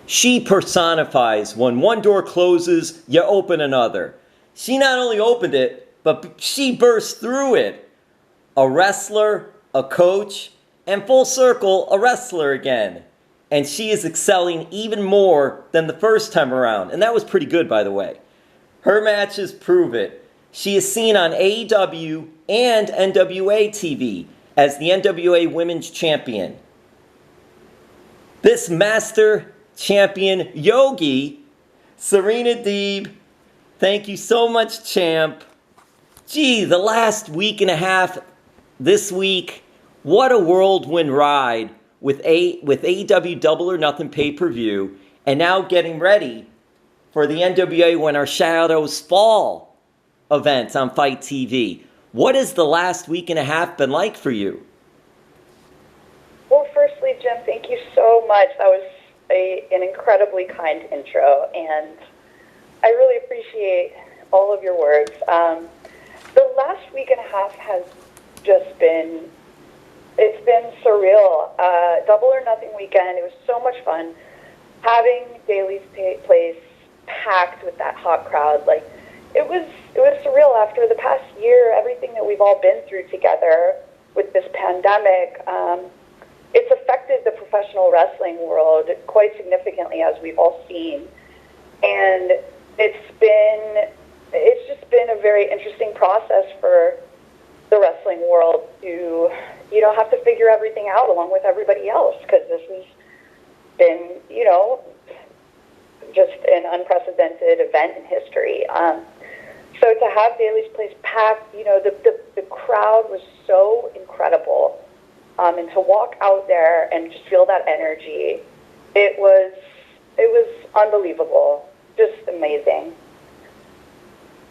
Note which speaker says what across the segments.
Speaker 1: She personifies when one door closes, you open another. She not only opened it, but she burst through it. A wrestler, a coach, and full circle, a wrestler again. And she is excelling even more than the first time around. And that was pretty good, by the way. Her matches prove it. She is seen on AEW and NWA TV as the NWA Women's Champion. This master champion yogi, Serena Deeb, thank you so much, champ. Gee, the last week and a half this week, what a whirlwind ride with AEW Double or Nothing pay-per-view, and now getting ready for the NWA When Our Shadows Fall event on Fight TV. What has the last week and a half been like for you?
Speaker 2: Well, firstly, Jim, thank you so much. That was an incredibly kind intro, and I really appreciate all of your words. The last week and a half has just been, it's been surreal. Double or Nothing weekend, it was so much fun. Having Daly's Place packed with that hot crowd, like, it was surreal. After the past year, everything that we've all been through together with this pandemic, it's affected the professional wrestling world quite significantly, as we've all seen. And it's just been a very interesting process for the wrestling world to, have to figure everything out along with everybody else, because this has been, just an unprecedented event in history. So to have Daly's Place packed, the crowd was so incredible. And to walk out there and just feel that energy, it was unbelievable, just amazing.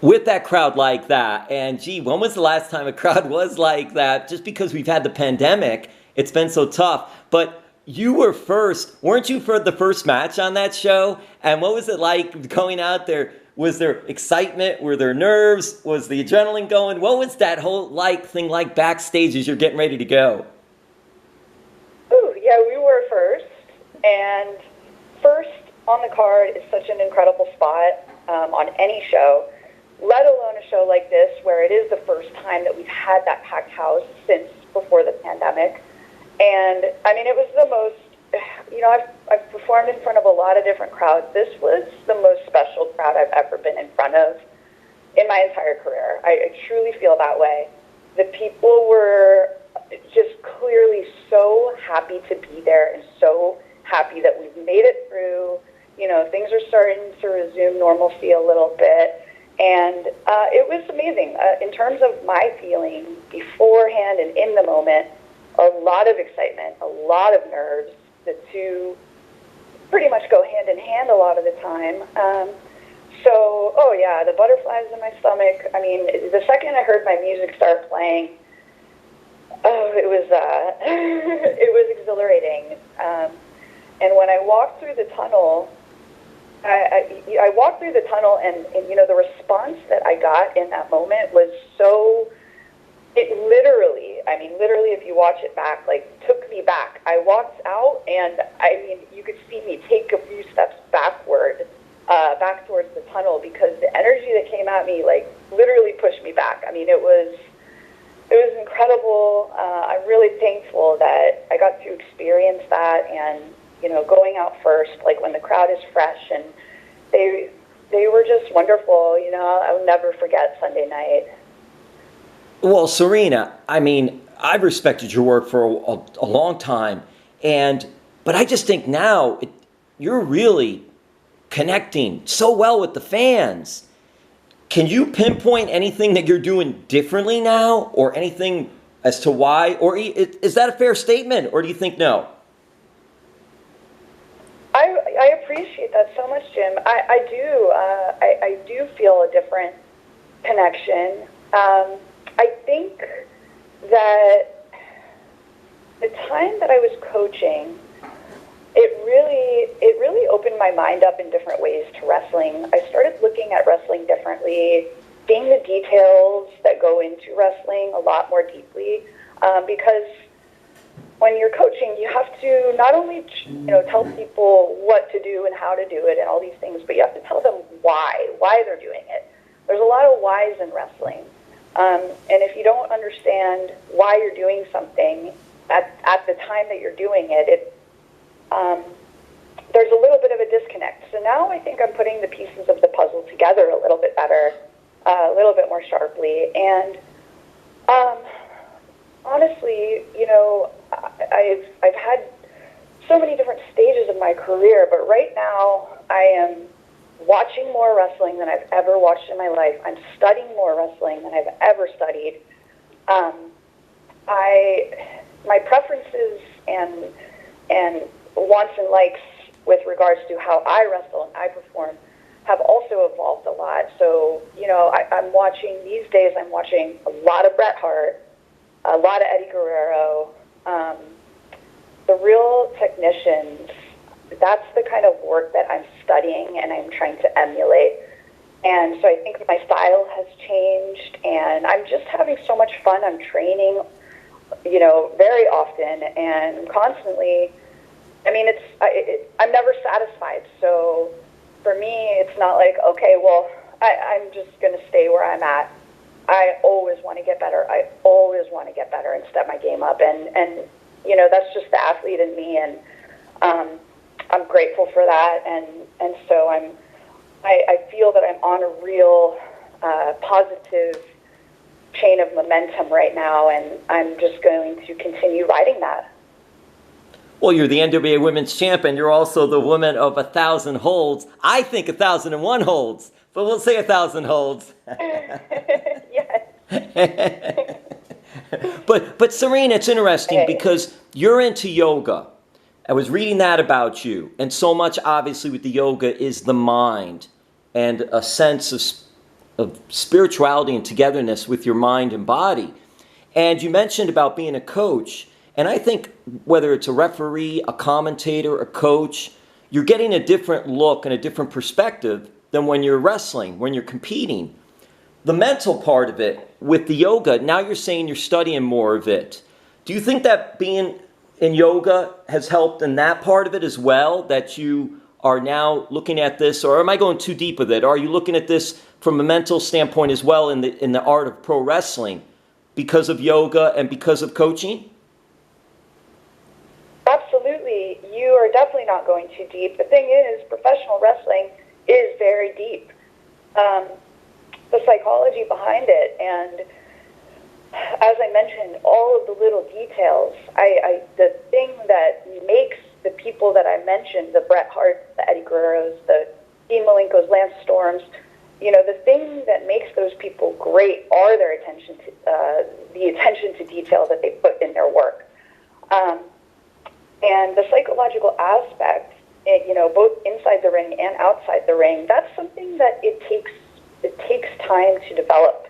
Speaker 1: With that crowd like that, and gee, when was the last time a crowd was like that? Just because we've had the pandemic, it's been so tough. But you were first, weren't you, for the first match on that show? And what was it like going out there? Was there excitement? Were there nerves? Was the adrenaline going? What was that whole thing like backstage as you're getting ready to go?
Speaker 2: Ooh, yeah, we were first. And first on the card is such an incredible spot on any show, let alone a show like this where it is the first time that we've had that packed house since before the pandemic. And, I mean, it was the most, I've performed in front of a lot of different crowds. This was the most special crowd I've ever been in front of in my entire career. I truly feel that way. The people were just clearly so happy to be there and so happy that we've made it through. Things are starting to resume normalcy a little bit. And it was amazing. In terms of my feeling beforehand and in the moment, a lot of excitement, a lot of nerves. The two pretty much go hand in hand a lot of the time. The butterflies in my stomach. I mean, the second I heard my music start playing, it was it was exhilarating. And when I walked through the tunnel, I walked through the tunnel, and the response that I got in that moment was so. It literally, if you watch it back, took me back. I walked out, and you could see me take a few steps backward, back towards the tunnel, because the energy that came at me, literally pushed me back. I mean, it was incredible. I'm really thankful that I got to experience that, and, going out first, when the crowd is fresh, and they were just wonderful. I will never forget Sunday night.
Speaker 1: Well, Serena, I've respected your work for a long time, but I just think now you're really connecting so well with the fans. Can you pinpoint anything that you're doing differently now, or anything as to why? Or is that a fair statement, or do you think no?
Speaker 2: I appreciate that so much, Jim. I do. I do feel a different connection. I think that the time that I was coaching, it really opened my mind up in different ways to wrestling. I started looking at wrestling differently, seeing the details that go into wrestling a lot more deeply, because when you're coaching, you have to not only, tell people what to do and how to do it and all these things, but you have to tell them why they're doing it. There's a lot of whys in wrestling. And if you don't understand why you're doing something at the time that you're doing it, there's a little bit of a disconnect. So now I think I'm putting the pieces of the puzzle together a little bit better, a little bit more sharply. And honestly, I've had so many different stages of my career, but right now I am watching more wrestling than I've ever watched in my life. I'm studying more wrestling than I've ever studied. My preferences and wants and likes with regards to how I wrestle and I perform have also evolved a lot. So, I'm watching, these days I'm watching a lot of Bret Hart, a lot of Eddie Guerrero, the real technicians. That's the kind of work that I'm studying and I'm trying to emulate. And so I think my style has changed, and I'm just having so much fun. I'm training, very often and constantly. I mean, I'm never satisfied. So for me, it's not like, okay, well, I'm just going to stay where I'm at. I always want to get better. I always want to get better and step my game up. And that's just the athlete in me. And I'm grateful for that. And so I feel that I'm on a real positive chain of momentum right now. And I'm just going to continue riding that.
Speaker 1: Well, you're the NWA Women's Champion. You're also the woman of 1,000 holds. I think 1,001 holds, but we'll say 1,000 holds.
Speaker 2: Yes.
Speaker 1: But Serena, it's interesting because you're into yoga. I was reading that about you, and so much obviously with the yoga is the mind and a sense of spirituality and togetherness with your mind and body. And you mentioned about being a coach. And I think whether it's a referee, a commentator, a coach, you're getting a different look and a different perspective than when you're wrestling, when you're competing. The mental part of it with the yoga, now you're saying you're studying more of it. Do you think that being in yoga has helped in that part of it as well, that you are now looking at this, or am I going too deep with it? Are you looking at this from a mental standpoint as well in the art of pro wrestling because of yoga and because of coaching?
Speaker 2: Absolutely. You are definitely not going too deep. The thing is, professional wrestling is very deep. The psychology behind it, and as I mentioned, all of the little details. The thing that makes the people that I mentioned, the Bret Hart, the Eddie Guerreros, the Dean Malenko's, Lance Storms, the thing that makes those people great are their attention to the attention to detail that they put in their work. And the psychological aspect, both inside the ring and outside the ring, that's something that it takes time to develop.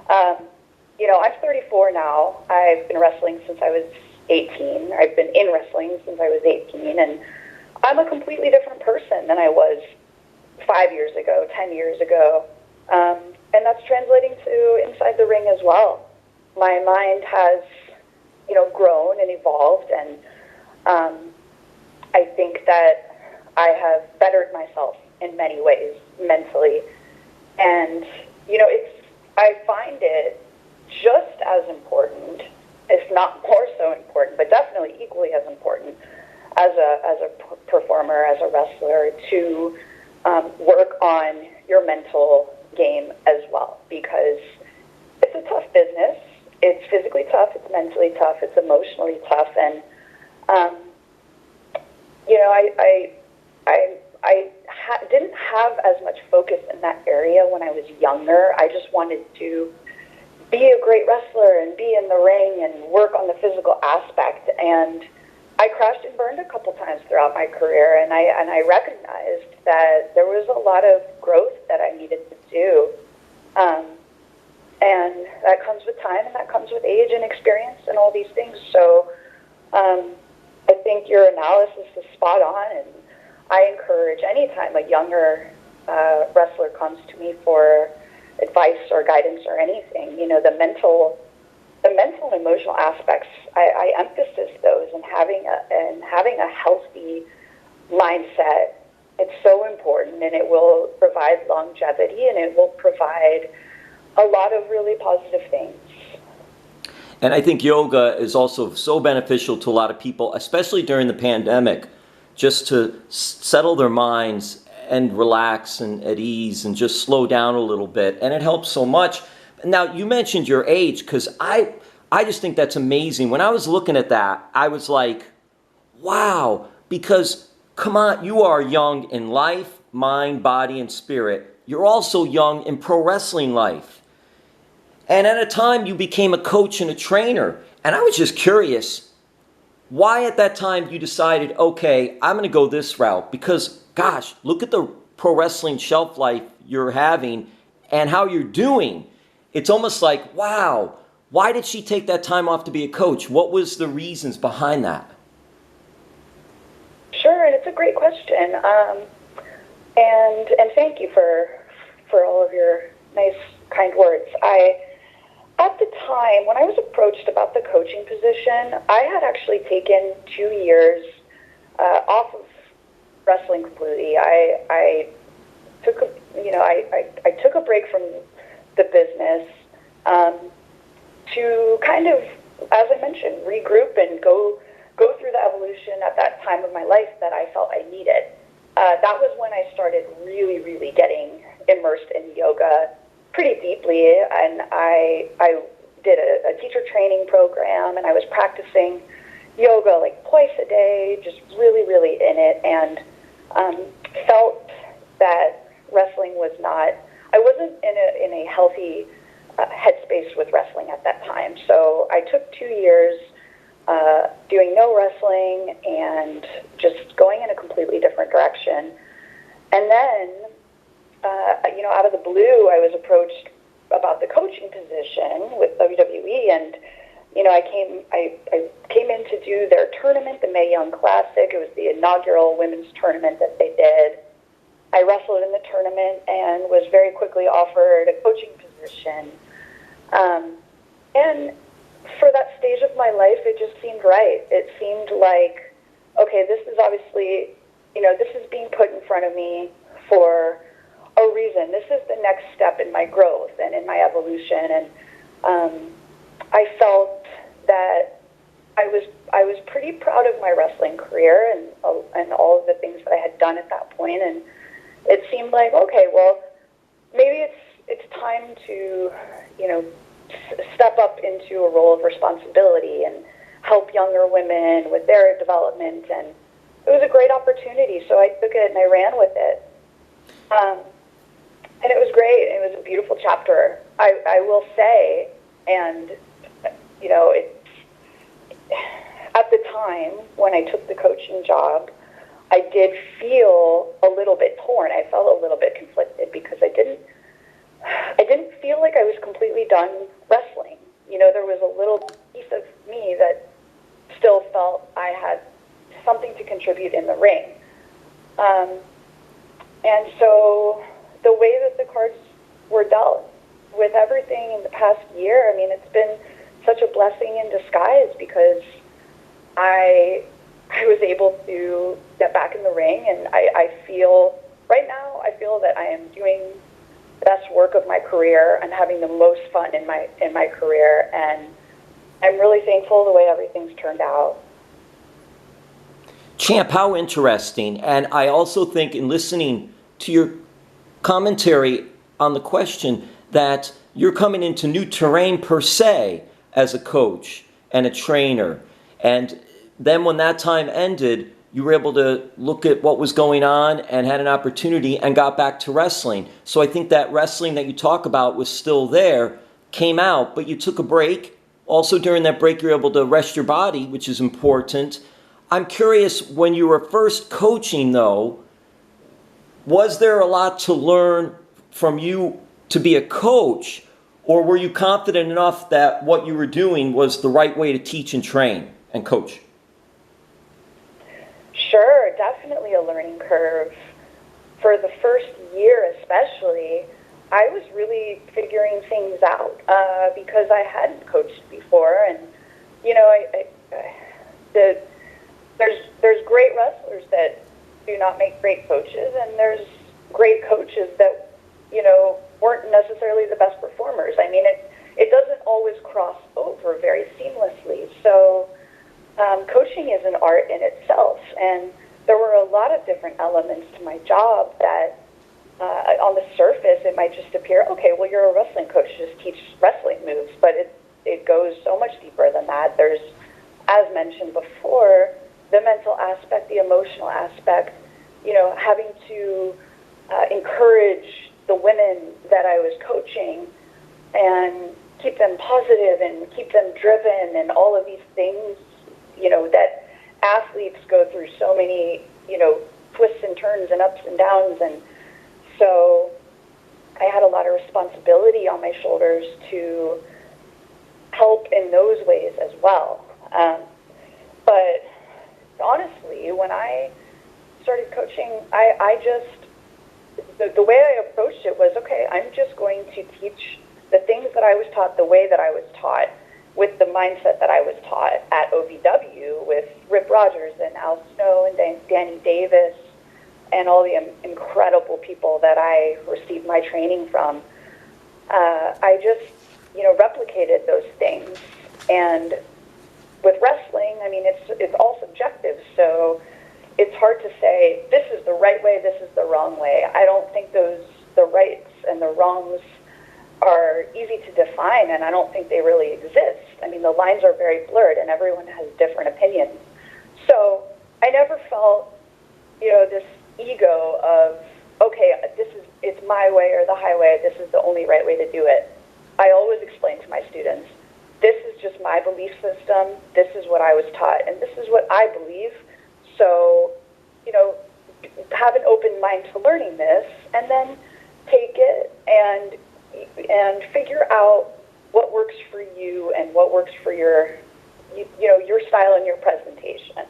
Speaker 2: I'm 34 now. I've been wrestling since I was 18. I've been in wrestling since I was 18, and I'm a completely different person than I was 5 years ago, 10 years ago. And that's translating to inside the ring as well. My mind has, grown and evolved, and I think that I have bettered myself in many ways mentally. And, I find it just as important, if not more so important, but definitely equally as important as a performer, as a wrestler, to work on your mental game as well, because it's a tough business. It's physically tough, it's mentally tough, it's emotionally tough, and I didn't have as much focus in that area when I was younger. I just wanted to be a great wrestler and be in the ring and work on the physical aspect. And I crashed and burned a couple times throughout my career, and I recognized that there was a lot of growth that I needed to do. And that comes with time, and that comes with age and experience and all these things. So I think your analysis is spot on, and I encourage anytime a younger wrestler comes to me for advice or guidance or anything, the mental the mental and emotional aspects, I emphasize those, and having a healthy mindset. It's so important, and it will provide longevity, and it will provide a lot of really positive things.
Speaker 1: And I think yoga is also so beneficial to a lot of people, especially during the pandemic, just to settle their minds and relax and at ease and just slow down a little bit. And it helps so much. Now, you mentioned your age, because I just think that's amazing. When I was looking at that, I was like, wow, because come on, you are young in life, mind, body, and spirit. You're also young in pro wrestling life. And at a time, you became a coach and a trainer. And I was just curious, why at that time you decided, okay, I'm going to go this route? Because, gosh, look at the pro wrestling shelf life you're having and how you're doing. It's almost like, wow, why did she take that time off to be a coach? What was the reasons behind that?
Speaker 2: Sure, and it's a great question. And thank you for all of your nice, kind words. At the time, when I was approached about the coaching position, I had actually taken 2 years off of wrestling completely. I took a break from the business to kind of, as I mentioned, regroup and go through the evolution at that time of my life that I felt I needed. That was when I started really, really getting immersed in yoga pretty deeply, and I did a teacher training program, and I was practicing yoga like twice a day, just really, really in it, and felt that wrestling was not, I wasn't in a healthy headspace with wrestling at that time. So I took 2 years doing no wrestling and just going in a completely different direction. And then, out of the blue, I was approached about the coaching position with WWE, and I came in to do their tournament, the Mae Young Classic. It was the inaugural women's tournament that they did. I wrestled in the tournament and was very quickly offered a coaching position. And for that stage of my life, it just seemed right. It seemed like, okay, this is obviously, this is being put in front of me for a reason. This is the next step in my growth and in my evolution. And I felt that I was pretty proud of my wrestling career and all of the things that I had done at that point. And it seemed like, okay, well, maybe it's time to, step up into a role of responsibility and help younger women with their development. And it was a great opportunity, so I took it and I ran with it. And it was great. It was a beautiful chapter, I will say. And, at the time when I took the coaching job, I did feel a little bit torn. I felt a little bit conflicted because I didn't feel like I was completely done wrestling. There was a little piece of me that still felt I had something to contribute in the ring. And so the way that the cards were dealt with everything in the past year, it's been such a blessing in disguise, because I was able to get back in the ring, and I feel that I am doing the best work of my career and having the most fun in my career, and I'm really thankful the way everything's turned out.
Speaker 1: Champ, how interesting. And I also think, in listening to your commentary on the question, that you're coming into new terrain per se as a coach and a trainer. And then when that time ended, you were able to look at what was going on and had an opportunity and got back to wrestling. So I think that wrestling that you talk about was still there, came out, but you took a break. Also during that break, you're able to rest your body, which is important. I'm curious, when you were first coaching, though, was there a lot to learn from you to be a coach, or were you confident enough that what you were doing was the right way to teach and train and coach?
Speaker 2: Sure, definitely a learning curve. For the first year especially, I was really figuring things out because I hadn't coached before, and you know, there's great wrestlers that do not make great coaches, and there's great coaches that, you know, weren't necessarily the best performers. I mean, it doesn't always cross over very seamlessly. So coaching is an art in itself, and there were a lot of different elements to my job that on the surface it might just appear, okay, well, you're a wrestling coach, just teach wrestling moves, but it goes so much deeper than that. There's, as mentioned before, the mental aspect, the emotional aspect, you know, having to encourage the women that I was coaching and keep them positive and keep them driven and all of these things, you know, that athletes go through so many, you know, twists and turns and ups and downs. And so I had a lot of responsibility on my shoulders to help in those ways as well. But honestly, when I started coaching, I just, the way I approached it was, okay, I'm just going to teach the things that I was taught the way that I was taught, with the mindset that I was taught at OVW with Rip Rogers and Al Snow and Danny Davis and all the incredible people that I received my training from. I just, you know, replicated those things. And with wrestling, I mean, it's all subjective, so it's hard to say this is the right way, this is the wrong way. I don't think the rights and the wrongs are easy to define, and I don't think they really exist. I mean, the lines are very blurred, and everyone has different opinions. So I never felt, you know, this ego of, okay, it's my way or the highway, this is the only right way to do it. I always explain to my students, this is just my belief system, this is what I was taught, and this is what I believe. So, you know, have an open mind to learning this, and then take it and figure out what works for you and what works for your style and your presentation.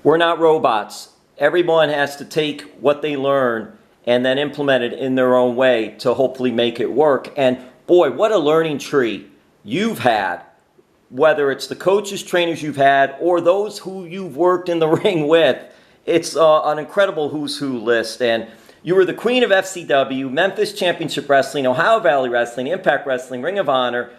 Speaker 1: We're not robots. Everyone has to take what they learn and then implement it in their own way to hopefully make it work. And boy, what a learning tree you've had, whether it's the coaches, trainers you've had, or those who you've worked in the ring with. It's an incredible who's who list. And you were the Queen of FCW, Memphis Championship Wrestling, Ohio Valley Wrestling, Impact Wrestling, Ring of Honor,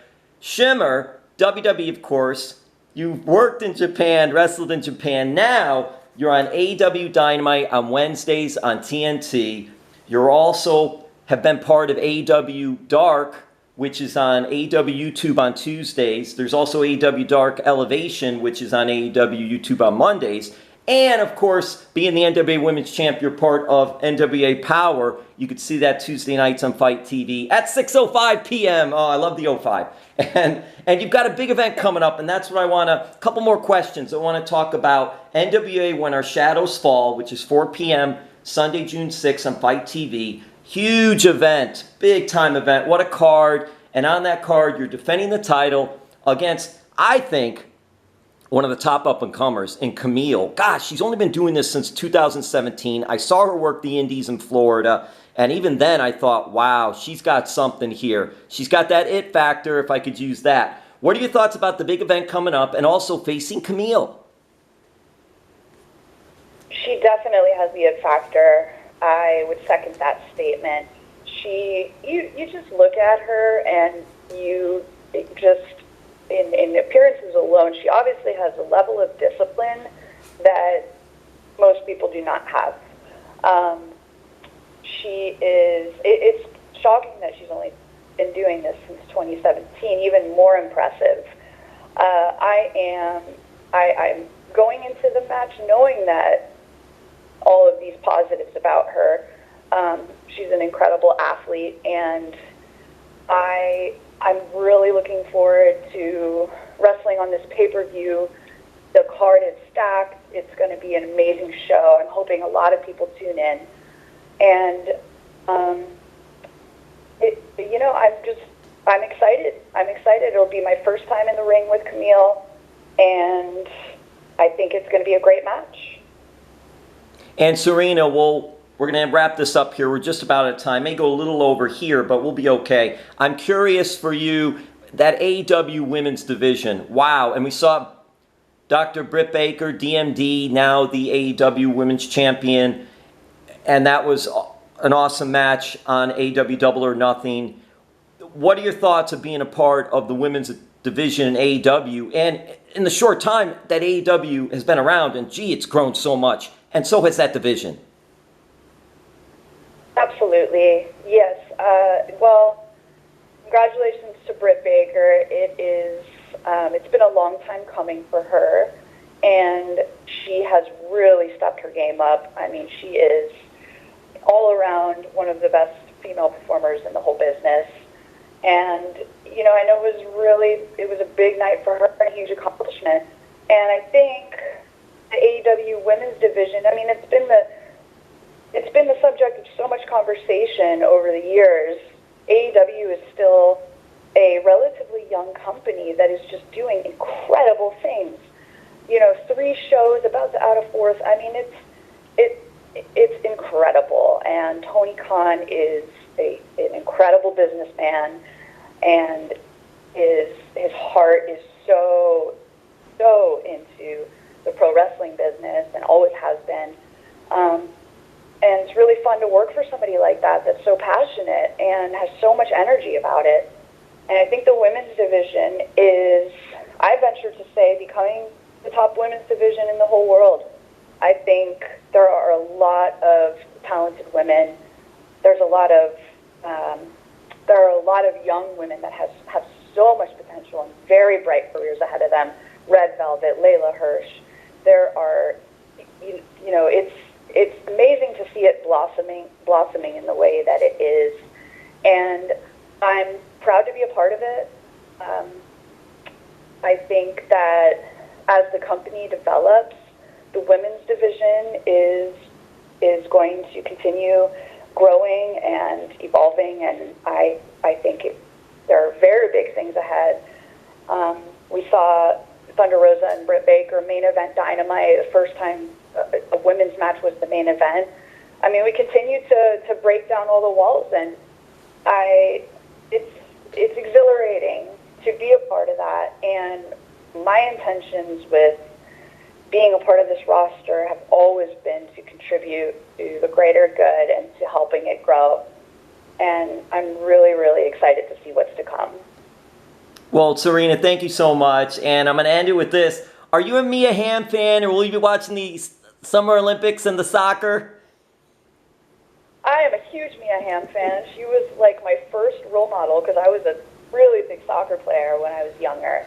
Speaker 1: Shimmer, WWE, of course. You've worked in Japan, wrestled in Japan. Now you're on AEW Dynamite on Wednesdays on TNT. You're also have been part of AEW Dark, which is on AEW YouTube on Tuesdays. There's also AEW Dark Elevation, which is on AEW YouTube on Mondays. And, of course, being the NWA Women's Champ, you're part of NWA Power. You could see that Tuesday nights on Fight TV at 6:05 p.m. Oh, I love the 05. And you've got a big event coming up, and that's what I want to, a couple more questions. I want to talk about NWA When Our Shadows Fall, which is 4 p.m. Sunday, June 6th on Fight TV. Huge event, big time event. What a card. And on that card, you're defending the title against, I think, one of the top up-and-comers in Kamille. Gosh, she's only been doing this since 2017. I saw her work the Indies in Florida, and even then I thought, wow, she's got something here. She's got that it factor, if I could use that. What are your thoughts about the big event coming up and also facing Kamille?
Speaker 2: She definitely has the it factor. I would second that statement. You just look at her and you just, in appearances alone, she obviously has a level of discipline that most people do not have. It's shocking that she's only been doing this since 2017, even more impressive. I'm going into the match knowing that all of these positives about her. She's an incredible athlete, and I'm really looking forward to wrestling on this pay-per-view. The card is stacked. It's going to be an amazing show. I'm hoping a lot of people tune in. And, I'm excited. I'm excited. It'll be my first time in the ring with Kamille, and I think it's going to be a great match.
Speaker 1: And Serena, well, we're going to wrap this up here. We're just about at time. May go a little over here, but we'll be okay. I'm curious for you, that AEW women's division. Wow. And we saw Dr. Britt Baker, DMD, now the AEW women's champion. And that was an awesome match on AEW Double or Nothing. What are your thoughts of being a part of the women's division in AEW? And in the short time that AEW has been around, and gee, it's grown so much. And so has that division.
Speaker 2: Absolutely, yes. Well, congratulations to Britt Baker. It's been a long time coming for her, and she has really stepped her game up. I mean, she is all around one of the best female performers in the whole business. And, you know, I know it was a big night for her, a huge accomplishment. And I think the AEW women's division, I mean, it's been the subject of so much conversation over the years. AEW is still a relatively young company that is just doing incredible things. You know, 3 shows, about to add a 4th. I mean, it's incredible. And Tony Khan is an incredible businessman, and his heart is so into the pro wrestling business, and always has been. And it's really fun to work for somebody like that that's so passionate and has so much energy about it. And I think the women's division is, I venture to say, becoming the top women's division in the whole world. I think there are a lot of talented women. There are a lot of young women that have so much potential and very bright careers ahead of them. Red Velvet, Layla Hirsch. There are, you know, it's amazing to see it blossoming in the way that it is, and I'm proud to be a part of it. I think that as the company develops, the women's division is going to continue growing and evolving, and I think there are very big things ahead. We saw Thunder Rosa and Britt Baker main event Dynamite. The first time a women's match was the main event. I mean, we continue to break down all the walls, and it's exhilarating to be a part of that. And my intentions with being a part of this roster have always been to contribute to the greater good and to helping it grow. And I'm really, really excited to see what's to come.
Speaker 1: Well, Serena, thank you so much. And I'm going to end it with this. Are you a Mia Hamm fan, or will you be watching the Summer Olympics and the soccer?
Speaker 2: I am a huge Mia Hamm fan. She was like my first role model because I was a really big soccer player when I was younger.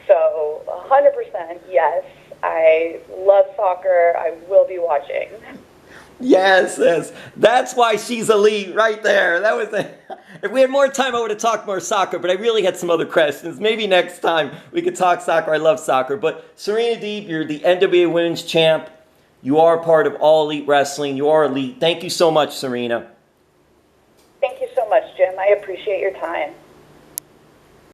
Speaker 2: So 100% yes. I love soccer. I will be watching.
Speaker 1: Yes. That's why she's elite right there. That was if we had more time, I would have talked more soccer, but I really had some other questions. Maybe next time we could talk soccer. I love soccer. But Serena Deeb, you're the NWA Women's Champ. You are part of All Elite Wrestling. You are elite. Thank you so much, Serena.
Speaker 2: Thank you so much, Jim. I appreciate your time.